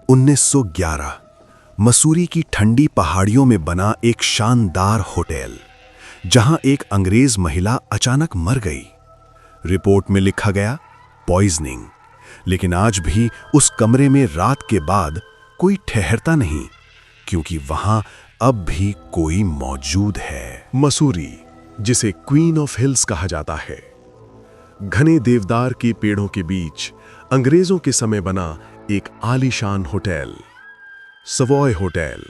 1911 मसूरी की ठंडी पहाड़ियों में बना एक शानदार होटल, जहां एक अंग्रेज महिला अचानक मर गई। रिपोर्ट में लिखा गया पॉइजनिंग, लेकिन आज भी उस कमरे में रात के बाद कोई ठहरता नहीं, क्योंकि वहां अब भी कोई मौजूद है। मसूरी, जिसे क्वीन ऑफ हिल्स कहा जाता है, घने देवदार के पेड़ों के बीच अंग्रेजों के समय बना एक आलीशान होटल, सवॉय होटल,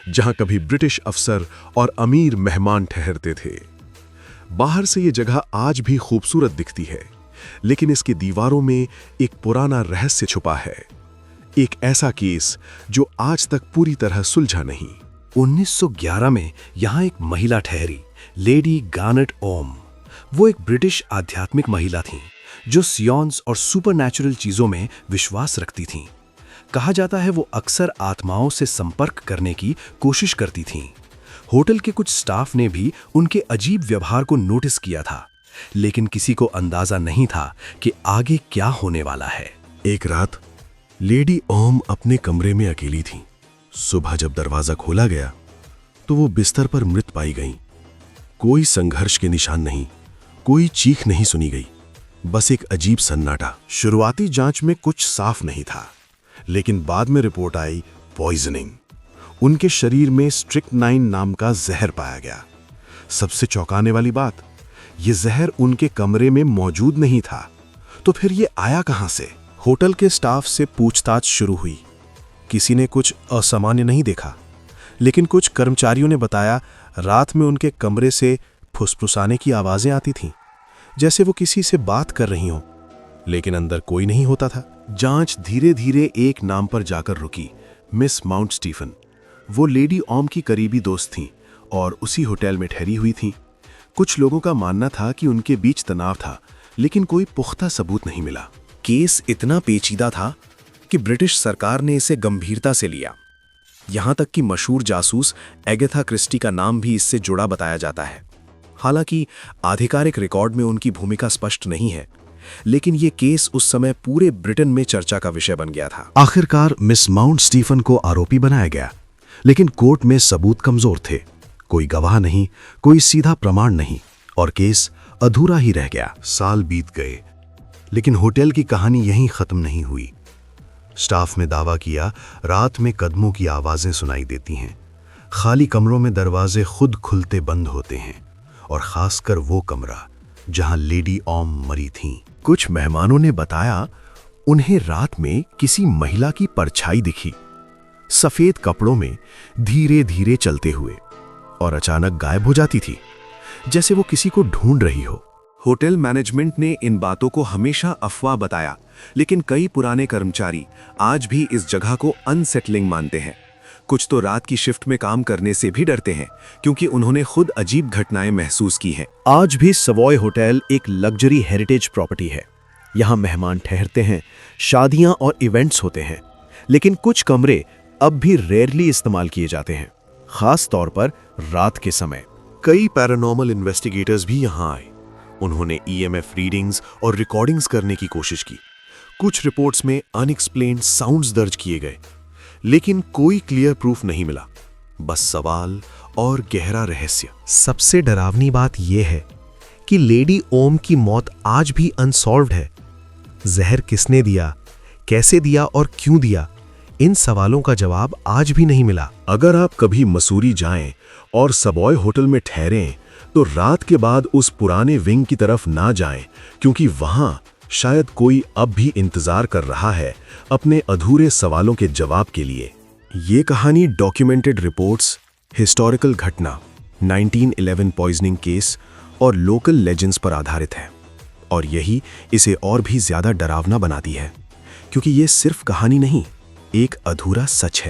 जहां कभी ब्रिटिश अफसर और अमीर मेहमान ठहरते थे। बाहर से यह जगह आज भी खूबसूरत दिखती है, लेकिन इसकी दीवारों में एक पुराना रहस्य छुपा है, एक ऐसा केस जो आज तक पूरी तरह सुलझा नहीं। 1911 में यहां एक महिला ठहरी, लेडी गार्नेट ओम। वो एक ब्रिटिश आध्यात्मिक महिला थीं, जो सियोन्स और सुपरनैचुरल चीजों में विश्वास रखती थीं। कहा जाता है वो अक्सर आत्माओं से संपर्क करने की कोशिश करती थीं। होटल के कुछ स्टाफ ने भी उनके अजीब व्यवहार को नोटिस किया था, लेकिन किसी को अंदाजा नहीं था कि आगे क्या होने वाला है। एक रात लेडी ओम अपने कमरे में अकेली थीं। सुबह जब दरवाजा खोला गया तो वो बिस्तर पर मृत पाई गईं। कोई संघर्ष के निशान नहीं, कोई चीख नहीं सुनी गई, बस एक अजीब सन्नाटा। शुरुआती जांच में कुछ साफ नहीं था, लेकिन बाद में रिपोर्ट आई पॉइजनिंग। उनके शरीर में स्ट्रिक्नाइन नाम का जहर पाया गया। सबसे चौंकाने वाली बात, यह जहर उनके कमरे में मौजूद नहीं था, तो फिर ये आया कहां से? होटल के स्टाफ से पूछताछ शुरू हुई। किसी ने कुछ असामान्य नहीं देखा, लेकिन कुछ कर्मचारियों ने बताया रात में उनके कमरे से फुसफुसाने की आवाजें आती थीं, जैसे वो किसी से बात कर रही हों, लेकिन अंदर कोई नहीं होता था। जांच धीरे धीरे एक नाम पर जाकर रुकी, मिस माउंट स्टीफन। वो लेडी ओम की करीबी दोस्त थीं और उसी होटल में ठहरी हुई थीं। कुछ लोगों का मानना था कि उनके बीच तनाव था, लेकिन कोई पुख्ता सबूत नहीं मिला। केस इतना पेचीदा था कि ब्रिटिश सरकार ने इसे गंभीरता से लिया। यहां तक कि मशहूर जासूस एगाथा क्रिस्टी का नाम भी इससे जुड़ा बताया जाता है। हालांकि आधिकारिक रिकॉर्ड में उनकी भूमिका स्पष्ट नहीं है, लेकिन यह केस उस समय पूरे ब्रिटेन में चर्चा का विषय बन गया था। आखिरकार मिस माउंट स्टीफन को आरोपी बनाया गया, लेकिन कोर्ट में सबूत कमजोर थे। कोई गवाह नहीं, कोई सीधा प्रमाण नहीं, और केस अधूरा ही रह गया। साल बीत गए, लेकिन होटल की कहानी यहीं खत्म नहीं हुई। स्टाफ ने दावा किया रात में कदमों की आवाजें सुनाई देती हैं, खाली कमरों में दरवाजे खुद खुलते बंद होते हैं, और खासकर वो कमरा जहां लेडी ओम मरी थीं। कुछ मेहमानों ने बताया उन्हें रात में किसी महिला की परछाई दिखी, सफेद कपड़ों में, धीरे धीरे चलते हुए, और अचानक गायब हो जाती थी, जैसे वो किसी को ढूंढ रही हो। होटल मैनेजमेंट ने इन बातों को हमेशा अफवाह बताया, लेकिन कई पुराने कर्मचारी आज भी इस जगह को अनसेटलिंग मानते हैं। कुछ तो रात की शिफ्ट में काम करने से भी डरते हैं, क्योंकि उन्होंने खुद अजीब घटनाएं महसूस की हैं। आज भी सवॉय होटल एक लग्जरी हेरिटेज प्रॉपर्टी है। यहाँ मेहमान ठहरते हैं, शादियां और इवेंट्स होते हैं, लेकिन कुछ कमरे अब भी रेयरली इस्तेमाल किए जाते हैं, खास तौर पर रात के समय। कई पैरानॉर्मल इन्वेस्टिगेटर्स भी यहाँ आए। उन्होंने EMF रीडिंग्स और रिकॉर्डिंग्स करने की कोशिश की। कुछ रिपोर्ट्स में अनएक्सप्लेन्ड साउंड्स दर्ज किए गए, लेकिन कोई क्लियर प्रूफ नहीं मिला, बस सवाल और गहरा रहस्य। सबसे डरावनी बात यह है कि लेडी ओम की मौत आज भी अनसॉल्व्ड है। जहर किसने दिया, कैसे दिया और क्यों दिया, इन सवालों का जवाब आज भी नहीं मिला। अगर आप कभी मसूरी जाएं और सवॉय होटल में ठहरें, तो रात के बाद उस पुराने विंग की तरफ ना जाएं, क्योंकि वहां शायद कोई अब भी इंतजार कर रहा है अपने अधूरे सवालों के जवाब के लिए। ये कहानी डॉक्यूमेंटेड रिपोर्ट्स, हिस्टोरिकल घटना, 1911 पॉइजनिंग केस और लोकल लेजेंड्स पर आधारित है, और यही इसे और भी ज्यादा डरावना बनाती है, क्योंकि ये सिर्फ कहानी नहीं, एक अधूरा सच है।